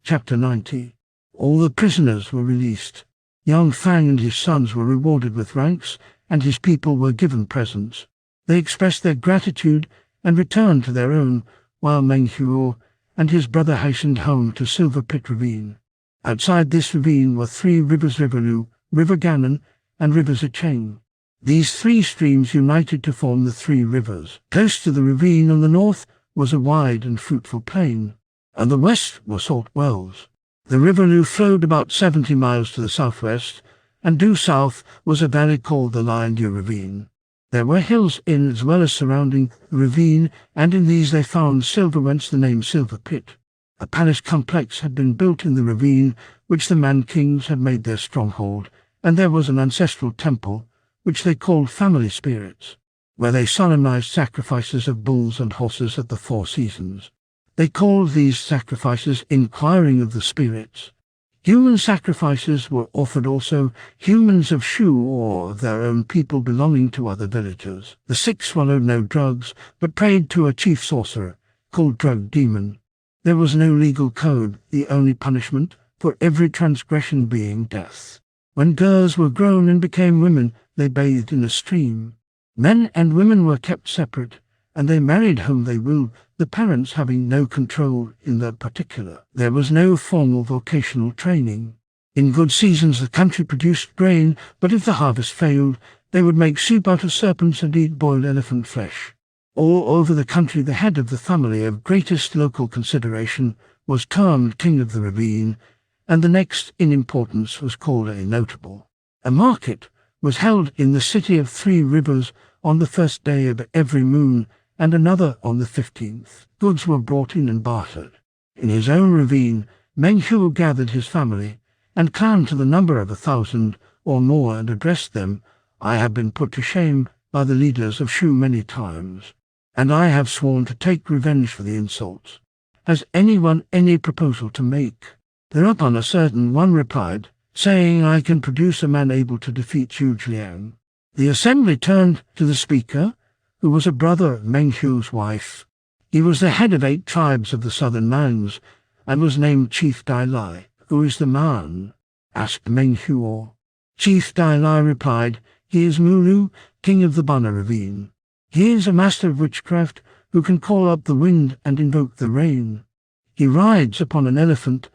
Chapter 90. All the prisoners were released. Young Fang and his sons were rewarded with ranks, and his people were given presents. They expressed their gratitude and returned to their own, while Meng Huo and his brother hastened home to Silver Pit Ravine. Outside this ravine were 3 rivers: River Lu, River Gannon, and River Zicheng. These 3 streams united to form the 3 rivers. Close to the ravine on the north was a wide and fruitful plain. On the west were salt wells. The River Lu flowed about 70 miles to the southwest, and due south was a valley called the Lion Deer Ravine. There were hills in as well as surrounding the ravine, and in these they found silver, whence the name Silver Pit. A palace complex had been built in the ravine, which the Man Kings had made their stronghold, and there was an ancestral temple, which they called Family Spirits, where they solemnized sacrifices of bulls and horses at the 4 seasons. They called these sacrifices inquiring of the spirits. Human sacrifices were offered also, humans of Shu or of their own people belonging to other villagers. The sick swallowed no drugs, but prayed to a chief sorcerer, called Drug Demon. There was no legal code, the only punishment for every transgression being death. When girls were grown and became women, they bathed in a stream. Men and women were kept separate, and they married whom they willed, the parents having no control in that particular. There was no formal vocational training. In good seasons the country produced grain, but if the harvest failed, they would make soup out of serpents and eat boiled elephant flesh. All over the country the head of the family of greatest local consideration was termed King of the Ravine, and the next in importance was called a notable. A market was held in the city of 3 Rivers on the first day of every moon, and another on the 15th. Goods were brought in and bartered. In his own ravine, Meng Huo gathered his family and clan to the number of 1,000 or more and addressed them. I have been put to shame by the leaders of Shu many times, and I have sworn to take revenge for the insults. Has anyone any proposal to make? Thereupon a certain one replied, saying, I can produce a man able to defeat Zhu Liang. The assembly turned to the speaker, who was a brother of Meng Huo's wife. He was the head of 8 tribes of the southern Mangs, and was named Chief Dai Lai. Who is the man? Asked Meng Huo. Chief Dai Lai replied, He is Mulu, king of the Bana Ravine. He is a master of witchcraft, who can call up the wind and invoke the rain. He rides upon an elephant,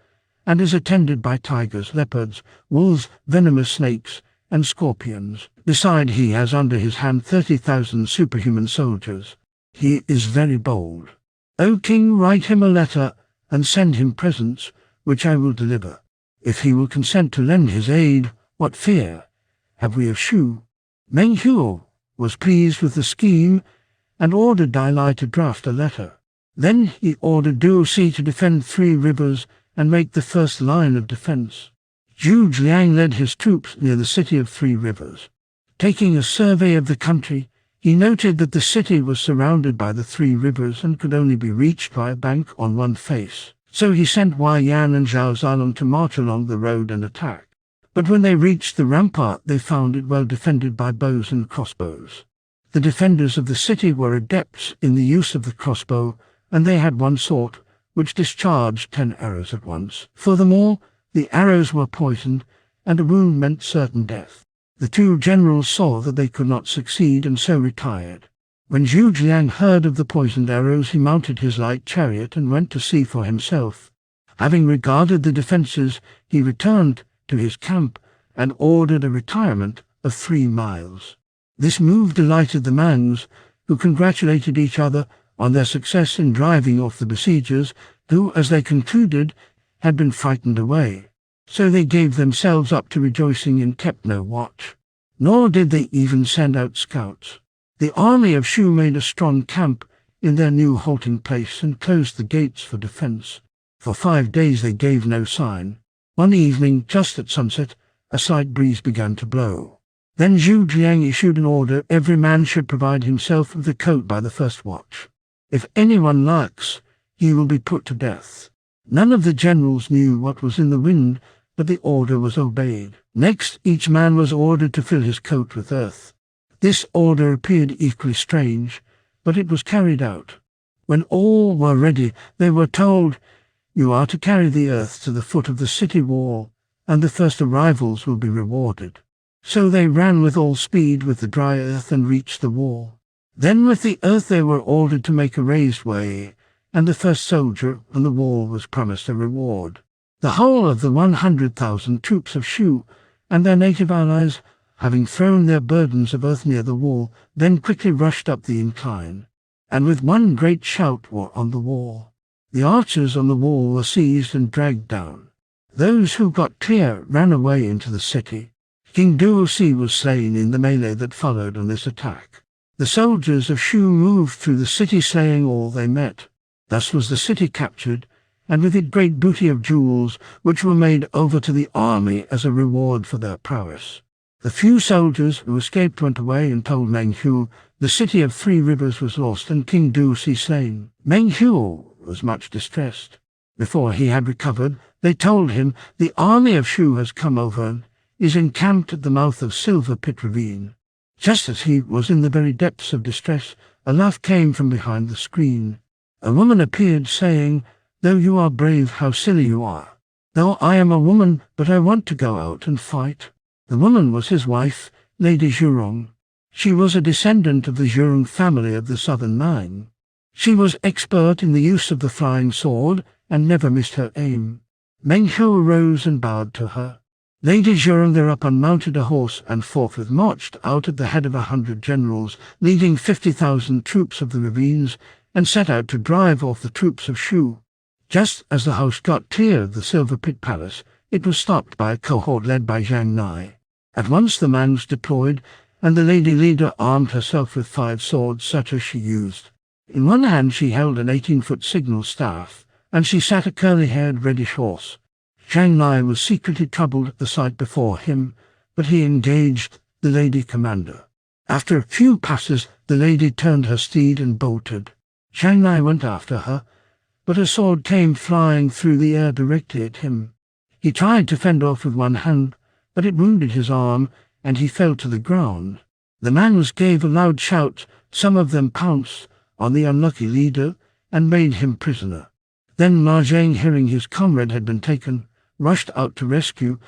and is attended by tigers, leopards, wolves, venomous snakes, and scorpions. Beside, he has under his hand 30,000 superhuman soldiers. He is very bold. O king, write him a letter and send him presents, which I will deliver. If he will consent to lend his aid, what fear have we of Shu? Meng Huo was pleased with the scheme and ordered Dai Lai to draft a letter. Then he ordered Duo Si to defend 3 rivers and make the first line of defense. Zhu Liang led his troops near the city of 3 Rivers. Taking a survey of the country, he noted that the city was surrounded by the 3 rivers and could only be reached by a bank on one face. So he sent Wei Yan and Zhao Zalong to march along the road and attack. But when they reached the rampart, they found it well defended by bows and crossbows. The defenders of the city were adepts in the use of the crossbow, and they had one sword, which discharged 10 arrows at once. Furthermore, the arrows were poisoned, and a wound meant certain death. The 2 generals saw that they could not succeed, and so retired. When Zhu Liang heard of the poisoned arrows, he mounted his light chariot and went to see for himself. Having regarded the defences, he returned to his camp and ordered a retirement of 3 miles. This move delighted the Mangs, who congratulated each other on their success in driving off the besiegers, who, as they concluded, had been frightened away. So they gave themselves up to rejoicing and kept no watch. Nor did they even send out scouts. The army of Shu made a strong camp in their new halting place and closed the gates for defense. For 5 days they gave no sign. One evening, just at sunset, a slight breeze began to blow. Then Zhu Liang issued an order every man should provide himself with a coat by the first watch. If anyone lurks, he will be put to death. None of the generals knew what was in the wind, but the order was obeyed. Next, each man was ordered to fill his coat with earth. This order appeared equally strange, but it was carried out. When all were ready, they were told, You are to carry the earth to the foot of the city wall, and the first arrivals will be rewarded." So they ran with all speed with the dry earth and reached the wall. Then with the earth they were ordered to make a raised way, and the first soldier on the wall was promised a reward. The whole of the 100,000 troops of Shu and their native allies, having thrown their burdens of earth near the wall, then quickly rushed up the incline, and with one great shout were on the wall. The archers on the wall were seized and dragged down. Those who got clear ran away into the city. King Duosi was slain in the melee that followed on this attack. The soldiers of Shu moved through the city slaying all they met. Thus was the city captured, and with it great booty of jewels, which were made over to the army as a reward for their prowess. The few soldiers who escaped went away and told Meng Huo the city of 3 rivers was lost and King Duosi slain. Meng Huo was much distressed. Before he had recovered, they told him, "The army of Shu has come over and is encamped at the mouth of Silver Pit Ravine." Just as he was in the very depths of distress, a laugh came from behind the screen. A woman appeared, saying, "Though you are brave, how silly you are. Though I am a woman, but I want to go out and fight." The woman was his wife, Lady Zhurong. She was a descendant of the Zhurong family of the southern Mine. She was expert in the use of the flying sword and never missed her aim. Meng Huo rose and bowed to her. Lady Zhurong thereupon mounted a horse and forthwith marched out at the head of 100 generals, leading 50,000 troops of the ravines, and set out to drive off the troops of Shu. Just as the host got clear of the Silver Pit Palace, it was stopped by a cohort led by Zhang Nai. At once the man was deployed, and the lady leader armed herself with 5 swords such as she used. In one hand she held an 18-foot signal staff, and she sat a curly-haired reddish horse. Zhang Nai was secretly troubled at the sight before him, but he engaged the lady commander. After a few passes, the lady turned her steed and bolted. Zhang Nai went after her, but a sword came flying through the air directly at him. He tried to fend off with one hand, but it wounded his arm, and he fell to the ground. The mans gave a loud shout. Some of them pounced on the unlucky leader and made him prisoner. Then Ma Zheng, hearing his comrade had been taken, rushed out to rescue,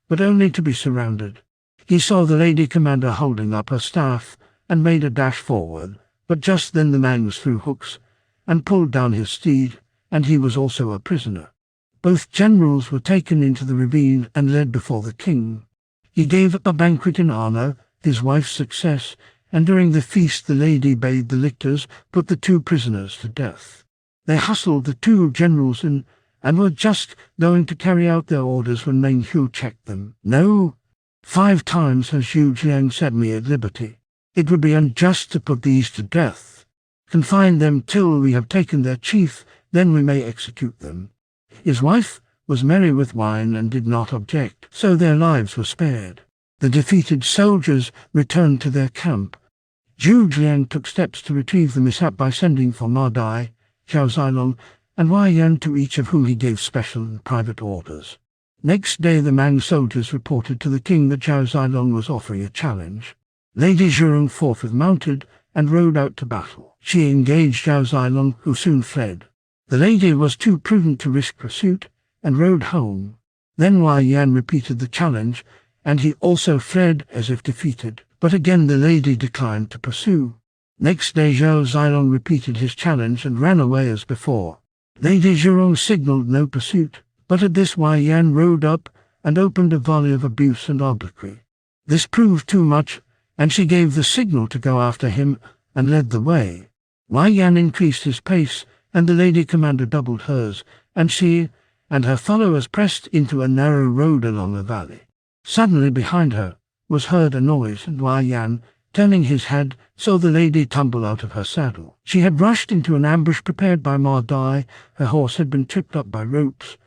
but only to be surrounded. He saw the lady commander holding up her staff and made a dash forward, but just then the mans threw hooks and pulled down his steed, and he was also a prisoner. Both generals were taken into the ravine and led before the king. He gave a banquet in honor his wife's success, and during the feast the lady bade the lictors put the 2 prisoners to death. They hustled the 2 generals in and were just going to carry out their orders when Meng Huo checked them. "No, 5 times has Zhu Jiang set me at liberty. It would be unjust to put these to death. Confine them till we have taken their chief, then we may execute them." His wife was merry with wine and did not object, so their lives were spared. The defeated soldiers returned to their camp. Zhu Jiang took steps to retrieve the mishap by sending for Ma Dai, Zhao Zilong, and Wei Yan, to each of whom he gave special and private orders. Next day the Mang soldiers reported to the king that Zhao Zilong was offering a challenge. Lady Zhurong forthwith mounted and rode out to battle. She engaged Zhao Zilong, who soon fled. The lady was too prudent to risk pursuit, and rode home. Then Wei Yan repeated the challenge, and he also fled as if defeated, but again the lady declined to pursue. Next day Zhao Zilong repeated his challenge and ran away as before. Lady Zhurong signalled no pursuit, but at this Wei Yan rode up and opened a volley of abuse and obloquy. This proved too much, and she gave the signal to go after him and led the way. Wei Yan increased his pace, and the lady commander doubled hers, and she and her followers pressed into a narrow road along a valley. Suddenly behind her was heard a noise, and Wei Yan, turning his head, saw the lady tumble out of her saddle. She had rushed into an ambush prepared by Ma Dai. Her horse had been tripped up by ropes.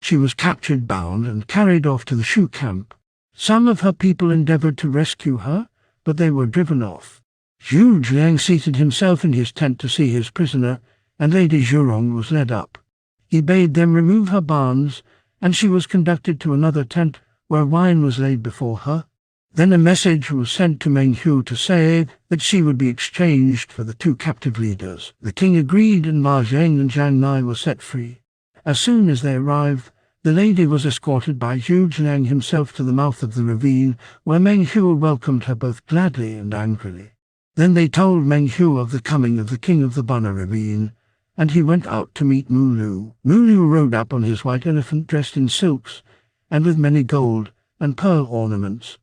She was captured, bound, and carried off to the Shu camp. Some of her people endeavored to rescue her, but they were driven off. Zhu Jiang seated himself in his tent to see his prisoner, and Lady Zhurong was led up. He bade them remove her bonds, and she was conducted to another tent where wine was laid before her. Then a message was sent to Meng Huo to say that she would be exchanged for the 2 captive leaders. The king agreed, and Ma Zheng and Zhang Nai were set free. As soon as they arrived, the lady was escorted by Zhu Liang himself to the mouth of the ravine, where Meng Huo welcomed her both gladly and angrily. Then they told Meng Huo of the coming of the king of the Bana ravine, and he went out to meet Mulu. Mulu rode up on his white elephant dressed in silks, and with many gold and pearl ornaments.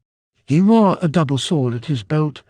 He wore a double sword at his belt,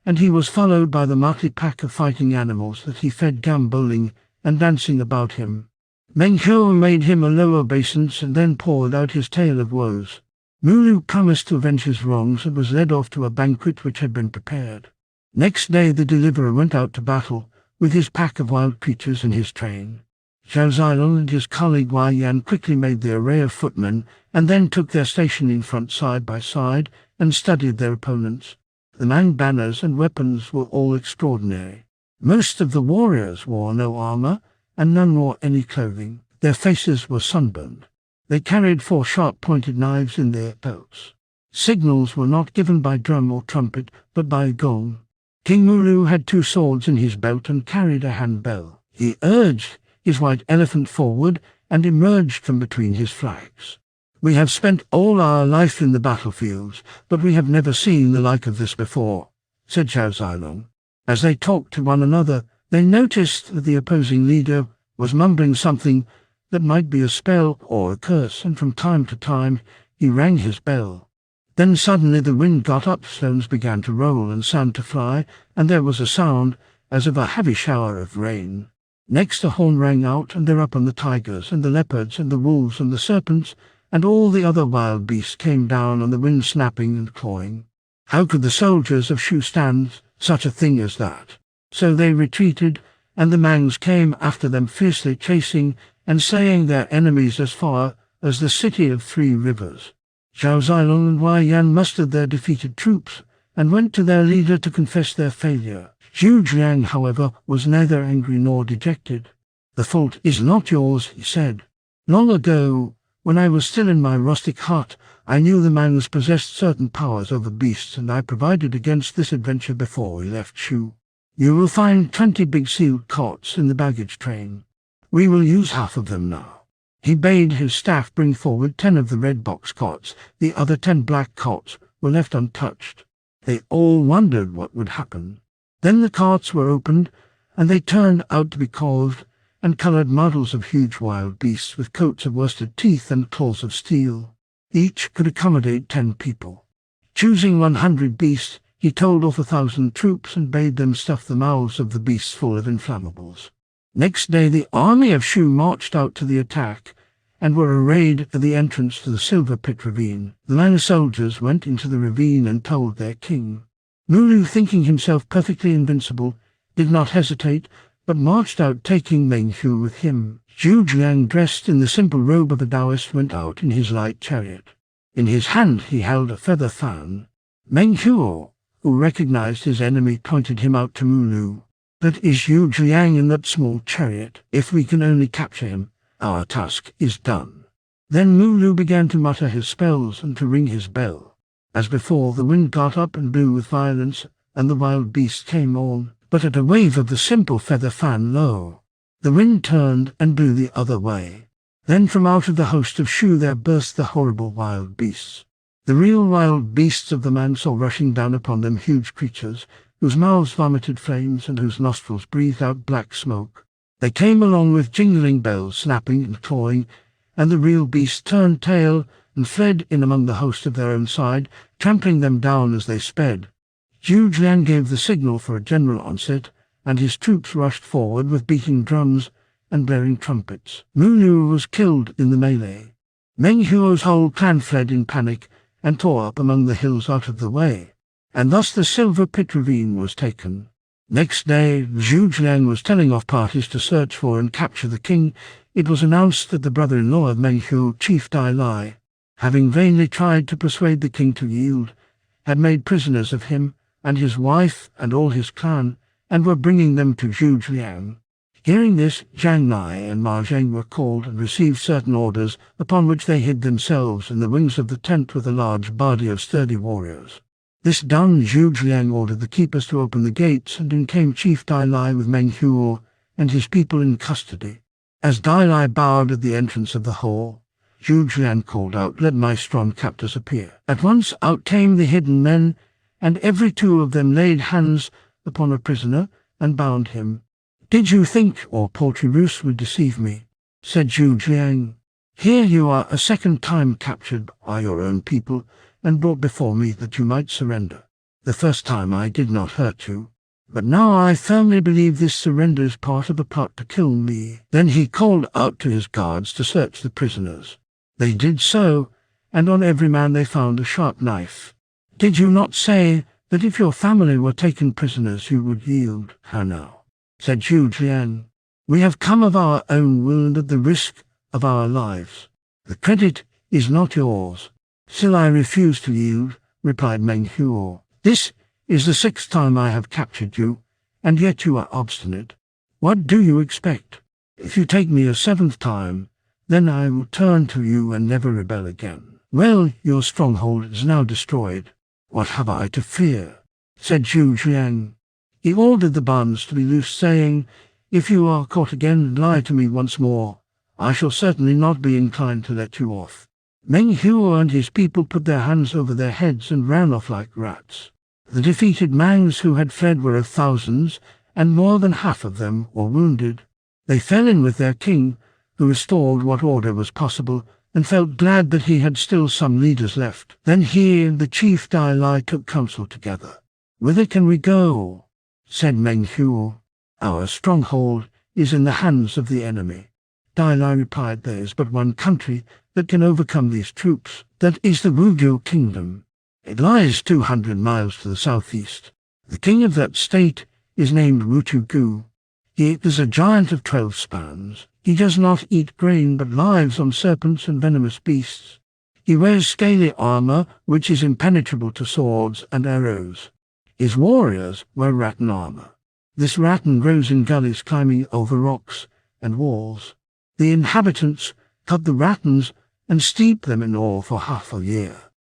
and he was followed by the motley pack of fighting animals that he fed gamboling and dancing about him. Meng Huo made him a low obeisance and then poured out his tale of woes. Mulu promised to avenge his wrongs and was led off to a banquet which had been prepared. Next day the deliverer went out to battle, with his pack of wild creatures in his train. Zhao Zilong and his colleague Wei Yan quickly made the array of footmen, and then took their station in front side by side, and studied their opponents. The Mang banners and weapons were all extraordinary. Most of the warriors wore no armor, and none wore any clothing. Their faces were sunburned. They carried 4 sharp-pointed knives in their belts. Signals were not given by drum or trumpet, but by gong. King Mulu had 2 swords in his belt and carried a handbell. He urged his white elephant forward and emerged from between his flags. "We have spent all our life in the battlefields, but we have never seen the like of this before," said Zhao Zilong. As they talked to one another, they noticed that the opposing leader was mumbling something that might be a spell or a curse, and from time to time he rang his bell. Then suddenly the wind got up, stones began to roll and sand to fly, and there was a sound as of a heavy shower of rain. Next a horn rang out, and thereupon the tigers and the leopards and the wolves and the serpents and all the other wild beasts came down on the wind, snapping and clawing. How could the soldiers of Shu stand such a thing as that? So they retreated, and the Mangs came after them fiercely, chasing and slaying their enemies as far as the city of 3 rivers. Zhao Zilong and Wei Yan mustered their defeated troops and went to their leader to confess their failure. Zhu Liang, however, was neither angry nor dejected. "The fault is not yours," he said. "Long ago, when I was still in my rustic hut, I knew the Mangs possessed certain powers over beasts, and I provided against this adventure before we left Shu. You will find 20 big sealed cots in the baggage train. We will use half of them now." He bade his staff bring forward 10 of the red box cots. The other 10 black cots were left untouched. They all wondered what would happen. Then the carts were opened, and they turned out to be carved and coloured models of huge wild beasts with coats of worsted teeth and claws of steel. Each could accommodate 10 people. Choosing 100 beasts, he told off 1,000 troops and bade them stuff the mouths of the beasts full of inflammables. Next day the army of Shu marched out to the attack, and were arrayed at the entrance to the Silver Pit ravine. The Mang soldiers went into the ravine and told their king. Mulu, thinking himself perfectly invincible, did not hesitate, but marched out, taking Meng Huo with him. Zhu Liang, dressed in the simple robe of a Taoist, went out in his light chariot. In his hand he held a feather fan. Meng Huo, who recognized his enemy, pointed him out to Mulu. "That is Zhu Liang in that small chariot. If we can only capture him, our task is done." Then Mulu began to mutter his spells and to ring his bell. As before, the wind got up and blew with violence, and the wild beasts came on. But at a wave of the simple feather fan, lo! The wind turned and blew the other way. Then from out of the host of Shu there burst the horrible wild beasts. The real wild beasts of the man saw rushing down upon them huge creatures, whose mouths vomited flames and whose nostrils breathed out black smoke. They came along with jingling bells, snapping and clawing, and the real beasts turned tail and fled in among the host of their own side, trampling them down as they sped. Zhu Liang gave the signal for a general onset, and his troops rushed forward with beating drums and blaring trumpets. Mulu was killed in the melee. Meng Huo's whole clan fled in panic and tore up among the hills out of the way, and thus the Silver Pit ravine was taken. Next day, Zhu Liang was telling off parties to search for and capture the king. It was announced that the brother-in-law of Meng Huo, Chief Dai Lai, having vainly tried to persuade the king to yield, had made prisoners of him and his wife and all his clan, and were bringing them to Zhu Liang. Hearing this, Zhang Nai and Ma Zheng were called and received certain orders, upon which they hid themselves in the wings of the tent with a large body of sturdy warriors. This done, Zhu Liang ordered the keepers to open the gates, and in came Chief Dai Lai with Meng Huo and his people in custody. As Dai Lai bowed at the entrance of the hall, Zhu Jian called out, "Let my strong captors appear." At once out came the hidden men, and every two of them laid hands upon a prisoner and bound him. "Did you think our paltry ruse would deceive me?" said Zhu Jiang. "Here you are a second time captured by your own people and brought before me that you might surrender. The first time I did not hurt you, but now I firmly believe this surrender is part of a plot to kill me." Then he called out to his guards to search the prisoners. They did so, and on every man they found a sharp knife. "Did you not say that if your family were taken prisoners you would yield?" "How now?" said Zhu Jian. "We have come of our own will and at the risk of our lives. The credit is not yours." "Still I refuse to yield," replied Meng Huo. "This is the 6th time I have captured you, and yet you are obstinate. What do you expect? If you take me a 7th time, then I will turn to you and never rebel again." "Well, your stronghold is now destroyed. What have I to fear?" said Zhu Jiang. He ordered the bonds to be loosed, saying, "If you are caught again and lie to me once more, I shall certainly not be inclined to let you off." Meng Huo and his people put their hands over their heads and ran off like rats. The defeated Mangs who had fled were of thousands, and more than half of them were wounded. They fell in with their king, who restored what order was possible, and felt glad that he had still some leaders left. Then he and the chief Dai Lai took counsel together. "Whither can we go?" said Meng Huo. "Our stronghold is in the hands of the enemy." Dai Lai replied, "There is but one country that can overcome these troops. That is the Wugyu kingdom. It lies 200 miles to the southeast. The king of that state is named Rutugu. He is a giant of 12 spans. He does not eat grain but lives on serpents and venomous beasts. He wears scaly armor which is impenetrable to swords and arrows. His warriors wear rattan armor. This rattan grows in gullies climbing over rocks and walls. The inhabitants cut the rattans and steep them in ore for half a year.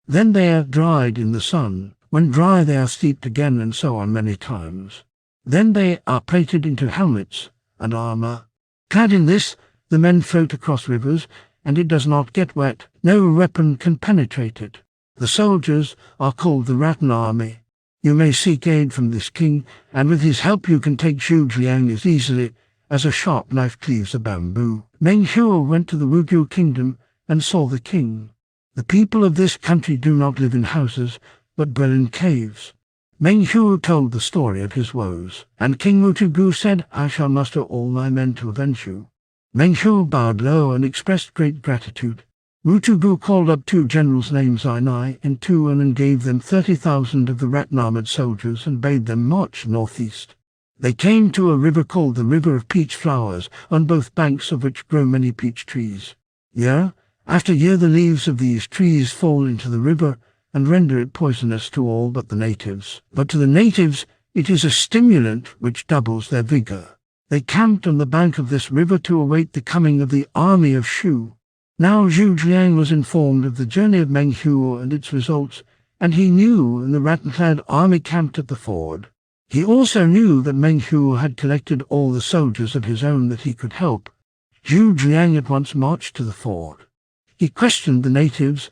Then they are dried in the sun. When dry they are steeped again, and so on many times. Then they are plated into helmets and armor. Clad in this, the men float across rivers, and it does not get wet. No weapon can penetrate it. The soldiers are called the Rattan Army. You may seek aid from this king, and with his help you can take Zhu Jiang as easily as a sharp knife cleaves a bamboo." Meng Huo went to the Wugyu kingdom and saw the king. "The people of this country do not live in houses, but dwell in caves." Meng Huo told the story of his woes, and King Rutugu said, "I shall muster all my men to avenge you." Meng Huo bowed low and expressed great gratitude. Rutugu called up 2 generals named Zainai and Tuan and gave them 30,000 of the rattan-armored soldiers and bade them march northeast. They came to a river called the River of Peach Flowers, on both banks of which grow many peach trees. Year after year the leaves of these trees fall into the river and render it poisonous to all but the natives. But to the natives it is a stimulant which doubles their vigor. They camped on the bank of this river to await the coming of the army of Shu. Now Zhu Jiang was informed of the journey of Meng Huo and its results, and he knew the rattan-clad army camped at the ford. He also knew that Meng Huo had collected all the soldiers of his own that he could help. Zhu Jiang at once marched to the ford. He questioned the natives,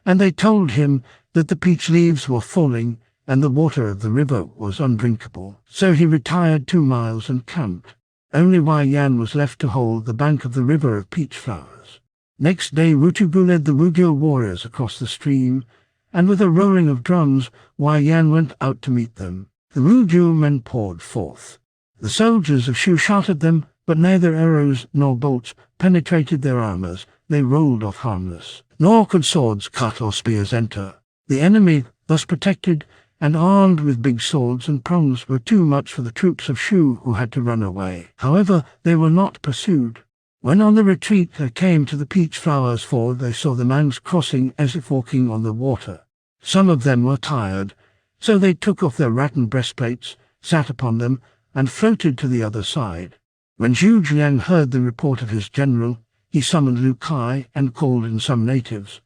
and they told him that the peach leaves were falling and the water of the river was undrinkable. So he retired 2 miles and camped. Only Wai Yan was left to hold the bank of the River of Peach Flowers. Next day Rutugu led the Wugyu warriors across the stream, and with a rolling of drums Wai Yan went out to meet them. The Wugyu men poured forth. The soldiers of Shu shot at them, but neither arrows nor bolts penetrated their armors. They rolled off harmless. Nor could swords cut or spears enter. The enemy, thus protected and armed with big swords and prongs, were too much for the troops of Shu, who had to run away. However, they were not pursued. When on the retreat they came to the Peach Flowers ford, they saw the Mangs crossing as if walking on the water. Some of them were tired, so they took off their rattan breastplates, sat upon them, and floated to the other side. When Zhu Jiang heard the report of his general, he summoned Lu Kai and called in some natives.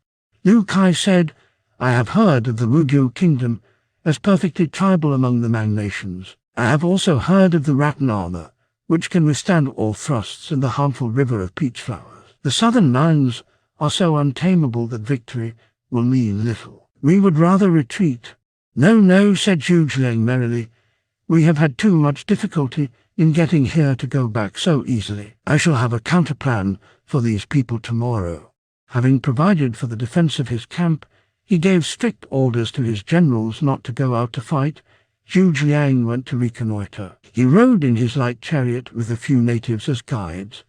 Lu Kai said, "I have heard of the Wugyu kingdom as perfectly tribal among the Mang nations. I have also heard of the rattan armor, which can withstand all thrusts in the harmful river of peach flowers. The southern Mangs are so untamable that victory will mean little. We would rather retreat." "No, no," said Zhu Jiang merrily. "We have had too much difficulty in getting here to go back so easily. I shall have a counterplan for these people tomorrow." Having provided for the defense of his camp, he gave strict orders to his generals not to go out to fight. Zhu Jiang went to reconnoiter. He rode in his light chariot with a few natives as guides.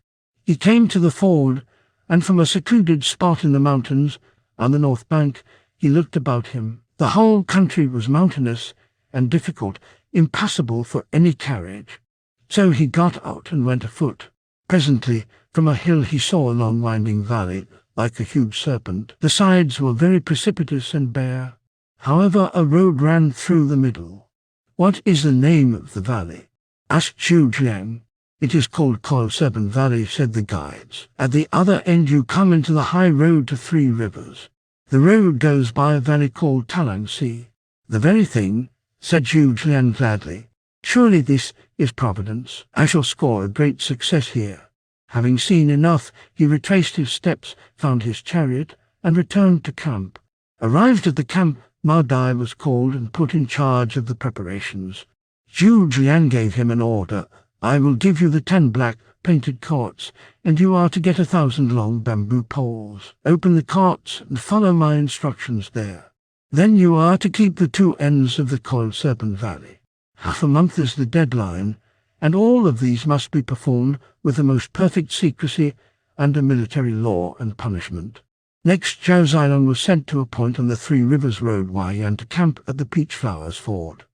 He came to the ford, and from a secluded spot in the mountains on the north bank, he looked about him. The whole country was mountainous and difficult, impassable for any carriage. So he got out and went afoot. Presently, from a hill he saw a long winding valley, like a huge serpent. The sides were very precipitous and bare. However, a road ran through the middle. "What is the name of the valley?" asked Zhu Jiang. "It is called Coil Serpent Valley," said the guides. "At the other end you come into the high road to 3 rivers. The road goes by a valley called Talang Sea." "The very thing," said Zhu Jiang gladly. "Surely this is Providence. I shall score a great success here." Having seen enough, he retraced his steps, found his chariot, and returned to camp. Arrived at the camp, Ma Dai was called and put in charge of the preparations. Zhu Jiang gave him an order. "I will give you the 10 black painted courts, and you are to get 1,000 long bamboo poles. Open the courts and follow my instructions there. Then you are to keep the 2 ends of the Coiled Serpent Valley. Half a month is the deadline, and all of these must be performed with the most perfect secrecy under military law and punishment." Next, Zhao Zilong was sent to a point on the 3 Rivers Road Huaiyan to camp at the Peach Flowers Ford.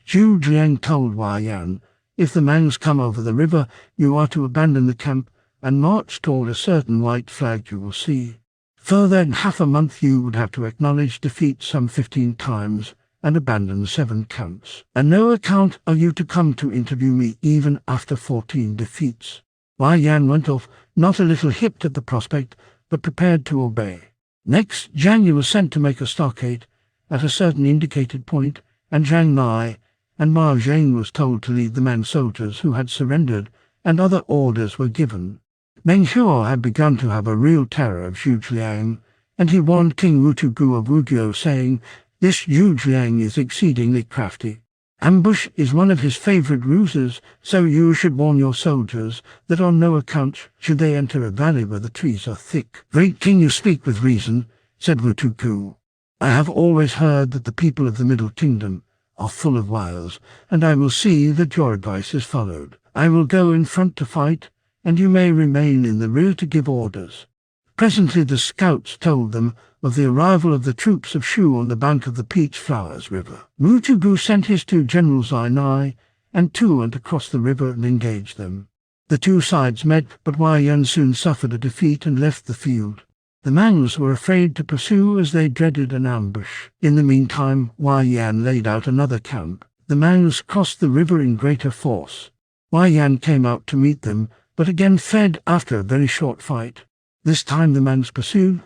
Zhu Jiang told Huaiyan, "If the Mangs come over the river, you are to abandon the camp and march toward a certain white flag you will see. Further, in half a month you would have to acknowledge defeat some 15 times and abandon 7 camps. On no account are you to come to interview me even after 14 defeats." Huaiyan went off, not a little hipped at the prospect, but prepared to obey. Next, Zhang Yi was sent to make a stockade at a certain indicated point, and Zhang Nai and Ma Zheng was told to lead the man soldiers who had surrendered, and other orders were given. Meng Huo had begun to have a real terror of Zhu Jiang, and he warned King Wutugu of Wugyo, saying, "This Zhu Jiang is exceedingly crafty. Ambush is one of his favorite ruses, so you should warn your soldiers that on no account should they enter a valley where the trees are thick." "Great king, you speak with reason," said Wutugu. "I have always heard that the people of the Middle Kingdom are full of wiles, and I will see that your advice is followed. I will go in front to fight, and you may remain in the rear to give orders." Presently the scouts told them of the arrival of the troops of Shu on the bank of the Peach Flowers River. Wutugu sent his 2 generals Ainai and Tu went across the river and engaged them. The 2 sides met, but Huaiyan soon suffered a defeat and left the field. The Mangs were afraid to pursue as they dreaded an ambush. In the meantime, Huaiyan laid out another camp. The Mangs crossed the river in greater force. Huaiyan came out to meet them, but again fled after a very short fight. This time the Mangs pursued,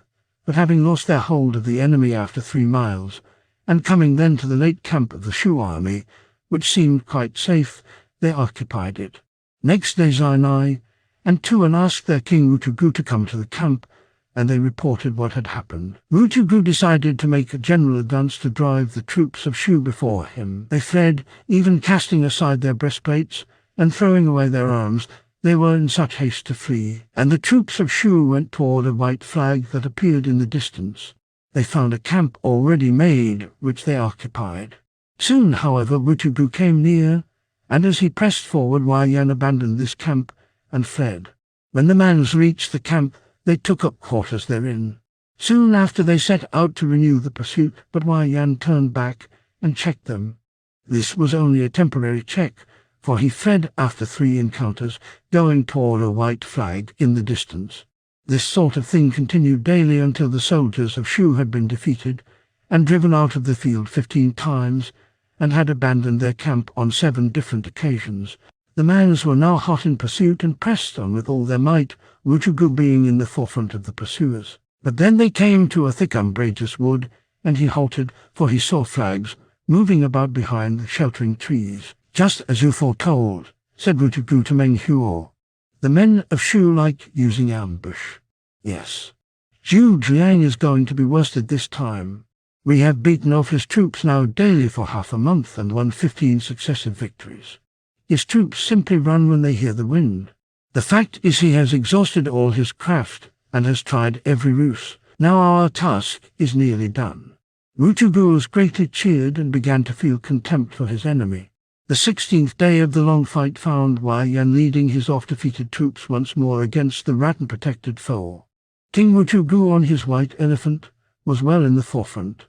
but having lost their hold of the enemy after 3 miles, and coming then to the late camp of the Shu army, which seemed quite safe, they occupied it. Next day Zainai and Tuan asked their king Wutugu to come to the camp, and they reported what had happened. Wutugu decided to make a general advance to drive the troops of Shu before him. They fled, even casting aside their breastplates and throwing away their arms. They were in such haste to flee, and the troops of Shu went toward a white flag that appeared in the distance. They found a camp already made, which they occupied. Soon, however, Wutugu came near, and as he pressed forward, Huaiyan abandoned this camp and fled. When the Mangs reached the camp, they took up quarters therein. Soon after they set out to renew the pursuit, but Huaiyan turned back and checked them. This was only a temporary check, for he fled after 3 encounters, going toward a white flag in the distance. This sort of thing continued daily until the soldiers of Shu had been defeated and driven out of the field 15 times, and had abandoned their camp on 7 different occasions. The Mangs were now hot in pursuit and pressed on with all their might, Wutugu being in the forefront of the pursuers. But then they came to a thick umbrageous wood, and he halted, for he saw flags moving about behind the sheltering trees. "Just as you foretold," said Rutugu to Meng Huo. "The men of Shu like using ambush." "Yes. Zhu Jiang is going to be worsted this time. We have beaten off his troops now daily for half a month and won 15 successive victories. His troops simply run when they hear the wind. The fact is he has exhausted all his craft and has tried every ruse. Now our task is nearly done." Rutugu was greatly cheered and began to feel contempt for his enemy. The 16th day of the long fight found Wei Yan leading his oft-defeated troops once more against the rat-protected foe. King Rutugu on his white elephant was well in the forefront.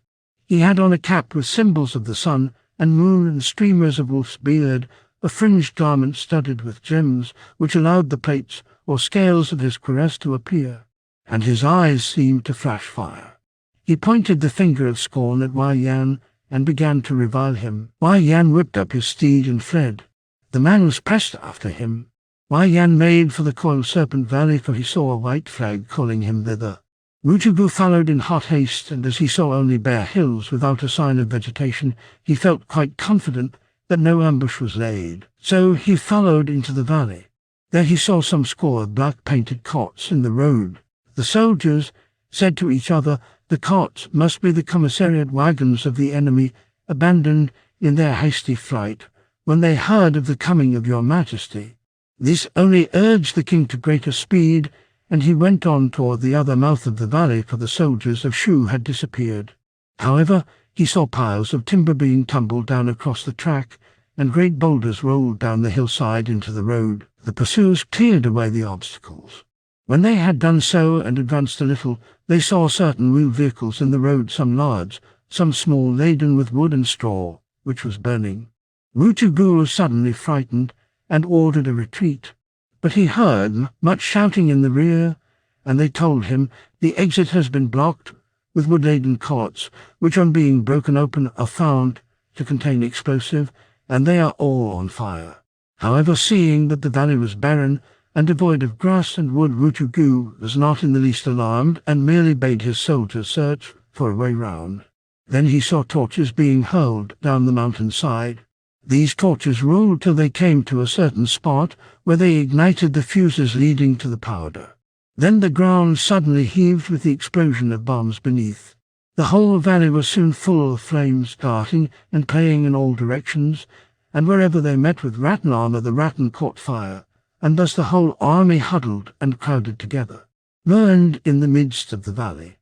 He had on a cap with symbols of the sun and moon and streamers of wolf's beard, a fringed garment studded with gems which allowed the plates or scales of his cuirass to appear, and his eyes seemed to flash fire. He pointed the finger of scorn at Wei Yan and began to revile him. Wei Yan whipped up his steed and fled. The man was pressed after him. Wei Yan made for the Coiled Serpent Valley, for he saw a white flag calling him thither. Rutugu followed in hot haste, and as he saw only bare hills without a sign of vegetation, he felt quite confident that no ambush was laid. So he followed into the valley. There he saw some score of black-painted cots in the road. The soldiers said to each other, "The cots must be the commissariat wagons of the enemy, abandoned in their hasty flight when they heard of the coming of your majesty." This only urged the king to greater speed, and he went on toward the other mouth of the valley, for the soldiers of Shu had disappeared. However, he saw piles of timber being tumbled down across the track, and great boulders rolled down the hillside into the road. The pursuers cleared away the obstacles. When they had done so and advanced a little, they saw certain wheeled vehicles in the road, some large, some small, laden with wood and straw, which was burning. Rutugu was suddenly frightened and ordered a retreat. But he heard much shouting in the rear, and they told him, "The exit has been blocked with wood-laden cots, which on being broken open are found to contain explosive, and they are all on fire." However, seeing that the valley was barren and devoid of grass and wood, Rutugu was not in the least alarmed, and merely bade his soldiers search for a way round. Then he saw torches being hurled down the mountain-side. These torches rolled till they came to a certain spot, where they ignited the fuses leading to the powder. Then the ground suddenly heaved with the explosion of bombs beneath. The whole valley was soon full of flames darting and playing in all directions, and wherever they met with rattan armor the rattan caught fire, and thus the whole army huddled and crowded together, burned in the midst of the valley.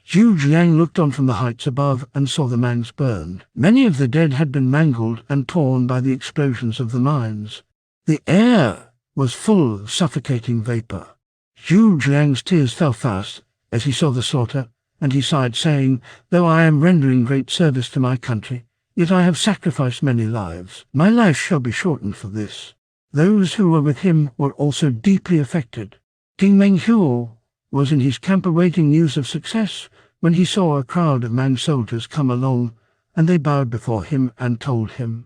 Zhu Jiang looked on from the heights above and saw the mines burned. Many of the dead had been mangled and torn by the explosions of the mines. The air was full of suffocating vapor. Zhu Jiang's tears fell fast as he saw the slaughter, and he sighed, saying, "Though I am rendering great service to my country, yet I have sacrificed many lives. My life shall be shortened for this." Those who were with him were also deeply affected. King Meng Huo was in his camp awaiting news of success when he saw a crowd of Mang soldiers come along, and they bowed before him and told him,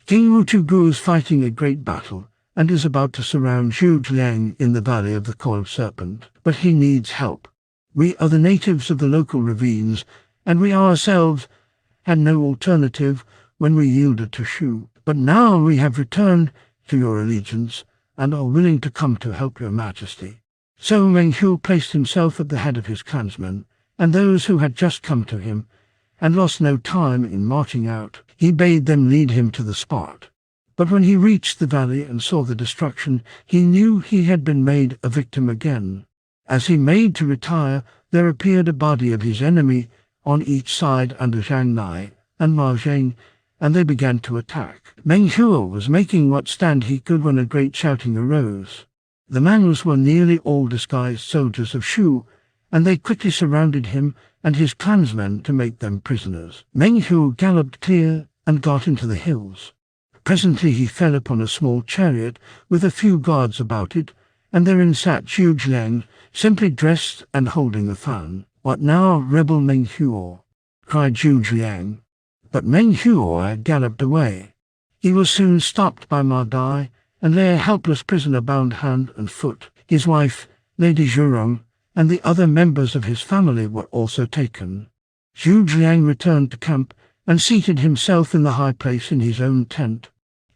"King Rutugu is fighting a great battle and is about to surround Zhu Jiang in the valley of the Coiled Serpent, but he needs help. We are the natives of the local ravines, and we ourselves had no alternative when we yielded to Shu. But now we have returned to your allegiance and are willing to come to help your majesty." So Meng Huo placed himself at the head of his clansmen and those who had just come to him, and lost no time in marching out. He bade them lead him to the spot. But when he reached the valley and saw the destruction, he knew he had been made a victim again. As he made to retire, there appeared a body of his enemy on each side under Zhang Nai and Ma Zheng, and they began to attack. Meng Huo was making what stand he could when a great shouting arose. The Manus were nearly all disguised soldiers of Shu, and they quickly surrounded him and his clansmen to make them prisoners. Meng Huo galloped clear and got into the hills. Presently he fell upon a small chariot with a few guards about it, and therein sat Zhu Jiang, simply dressed and holding a fan. "What now, rebel Meng Huo?" cried Zhu Jiang. But Meng Huo had galloped away. He was soon stopped by Ma Dai, and lay a helpless prisoner bound hand and foot. His wife, Lady Zhurong, and the other members of his family were also taken. Zhu Jiang returned to camp and seated himself in the high place in his own tent.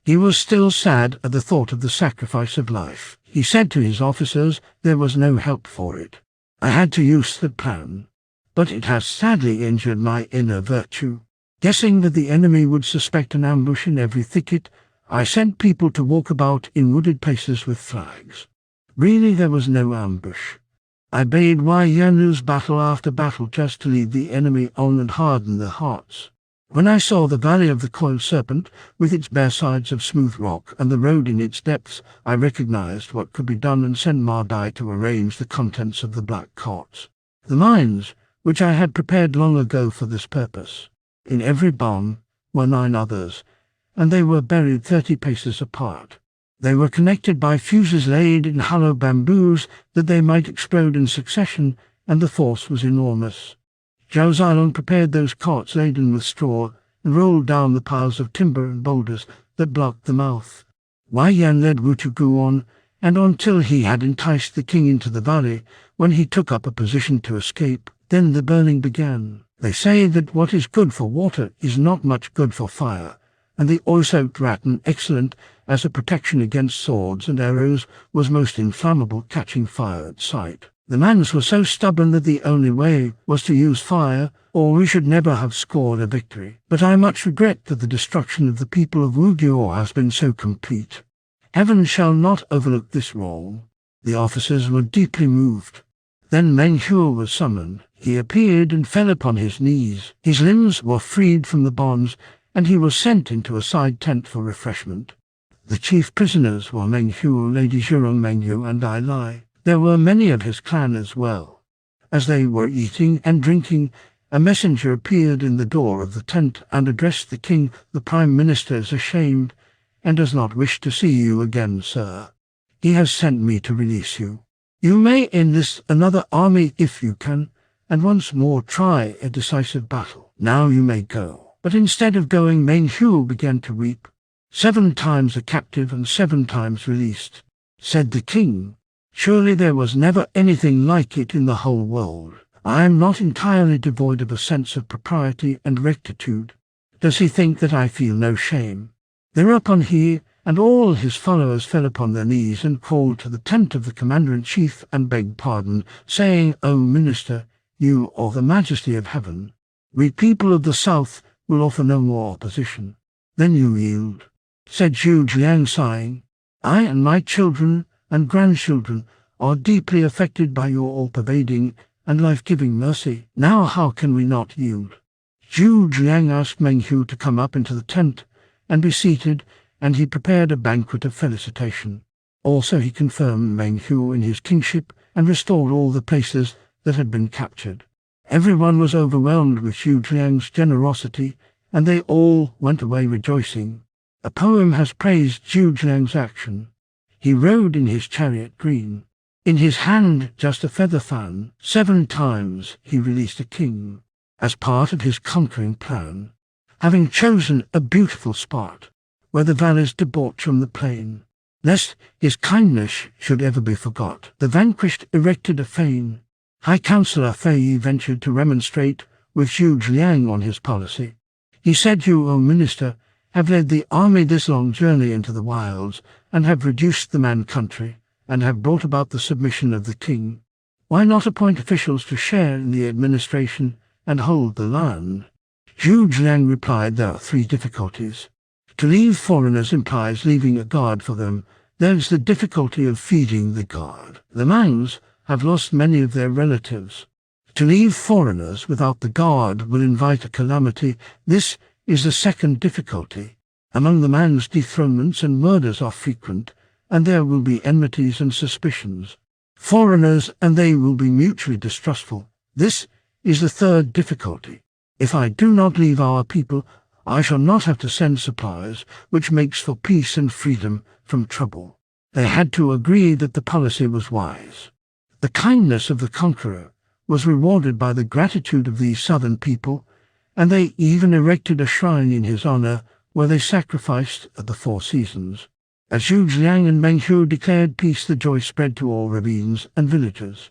He was still sad at the thought of the sacrifice of life. He said to his officers there was no help for it. I had to use the plan, but it has sadly injured my inner virtue. Guessing that the enemy would suspect an ambush in every thicket, I sent people to walk about in wooded places with flags. Really, there was no ambush. I bade Wei Yan lose battle after battle just to lead the enemy on and harden their hearts. When I saw the valley of the coiled serpent, with its bare sides of smooth rock and the road in its depths, I recognized what could be done and sent Ma Dai to arrange the contents of the black carts. The mines, which I had prepared long ago for this purpose. In every barn were 9 others, and they were buried 30 paces apart. They were connected by fuses laid in hollow bamboos that they might explode in succession, and the force was enormous. Zhao Zilong prepared those carts laden with straw and rolled down the piles of timber and boulders that blocked the mouth. Wei Yan led Wu Tugu on, and until he had enticed the king into the valley, when he took up a position to escape, then the burning began. They say that what is good for water is not much good for fire, and the oil-soaked rattan, excellent as a protection against swords and arrows, was most inflammable, catching fire at sight. The Mans were so stubborn that the only way was to use fire, or we should never have scored a victory. But I much regret that the destruction of the people of Wuguo has been so complete. Heaven shall not overlook this wrong. The officers were deeply moved. Then Meng Huo was summoned. He appeared and fell upon his knees. His limbs were freed from the bonds, and he was sent into a side tent for refreshment. The chief prisoners were Meng Huo, Lady Zhurong, Meng Yu, and Ai Lai. There were many of his clan as well. As they were eating and drinking, a messenger appeared in the door of the tent and addressed the king. The Prime Minister is ashamed and does not wish to see you again, sir. He has sent me to release you. You may enlist another army if you can, and once more try a decisive battle. Now you may go. But instead of going, Meng Huo began to weep. 7 times a captive and 7 times released. Said the king, surely there was never anything like it in the whole world. I am not entirely devoid of a sense of propriety and rectitude. Does he think that I feel no shame? Thereupon he and all his followers fell upon their knees and called to the tent of the commander-in-chief and begged pardon, saying, O minister, you or the majesty of heaven, we people of the south will offer no more opposition. Then you yield, said Zhu Jiang, sighing. I and my children and grandchildren are deeply affected by your all-pervading and life-giving mercy. Now how can we not yield? Zhu Jiang asked Meng Huo to come up into the tent and be seated, and he prepared a banquet of felicitation. Also he confirmed Meng Huo in his kingship and restored all the places that had been captured. Everyone was overwhelmed with Zhu Jiang's generosity, and they all went away rejoicing. A poem has praised Zhu Jiang's action. He rode in his chariot green. In his hand just a feather fan. 7 times he released a king, as part of his conquering plan, having chosen a beautiful spot where the valleys debouch from the plain, lest his kindness should ever be forgot. The vanquished erected a fane. High Councillor Fei Yi ventured to remonstrate with Zhu Jiang on his policy. He said, you, O minister, have led the army this long journey into the wilds, and have reduced the Man country, and have brought about the submission of the king. Why not appoint officials to share in the administration and hold the land? Zhu Jiang replied, there are 3 difficulties. To leave foreigners implies leaving a guard for them. There is the difficulty of feeding the guard. The Mangs have lost many of their relatives. To leave foreigners without the guard will invite a calamity. This is the second difficulty. Among the Man's dethronements and murders are frequent, and there will be enmities and suspicions. Foreigners and they will be mutually distrustful. This is the third difficulty. If I do not leave our people, I shall not have to send supplies, which makes for peace and freedom from trouble. They had to agree that the policy was wise. The kindness of the conqueror was rewarded by the gratitude of these southern people, and they even erected a shrine in his honor where they sacrificed at the 4 seasons. As Zhu Jiang and Meng Huo declared peace, the joy spread to all ravines and villages,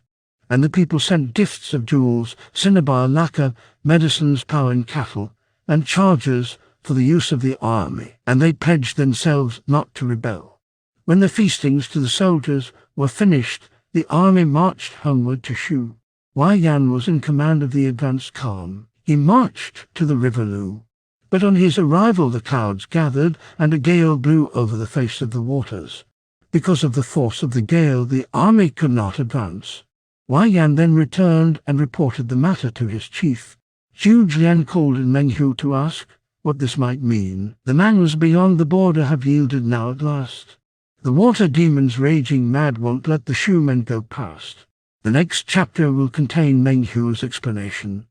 and the people sent gifts of jewels, cinnabar, lacquer, medicines, plough and cattle, and chargers for the use of the army, and they pledged themselves not to rebel. When the feastings to the soldiers were finished, the army marched homeward to Shu. Wei Yan was in command of the advanced column. He marched to the river Lu. But on his arrival the clouds gathered, and a gale blew over the face of the waters. Because of the force of the gale, the army could not advance. Wei Yan then returned and reported the matter to his chief. Zhu Jian called in Meng Hu to ask what this might mean. The mangs beyond the border have yielded now at last. The water demons raging mad won't let the Shu men go past. The next chapter will contain Meng Hu's explanation.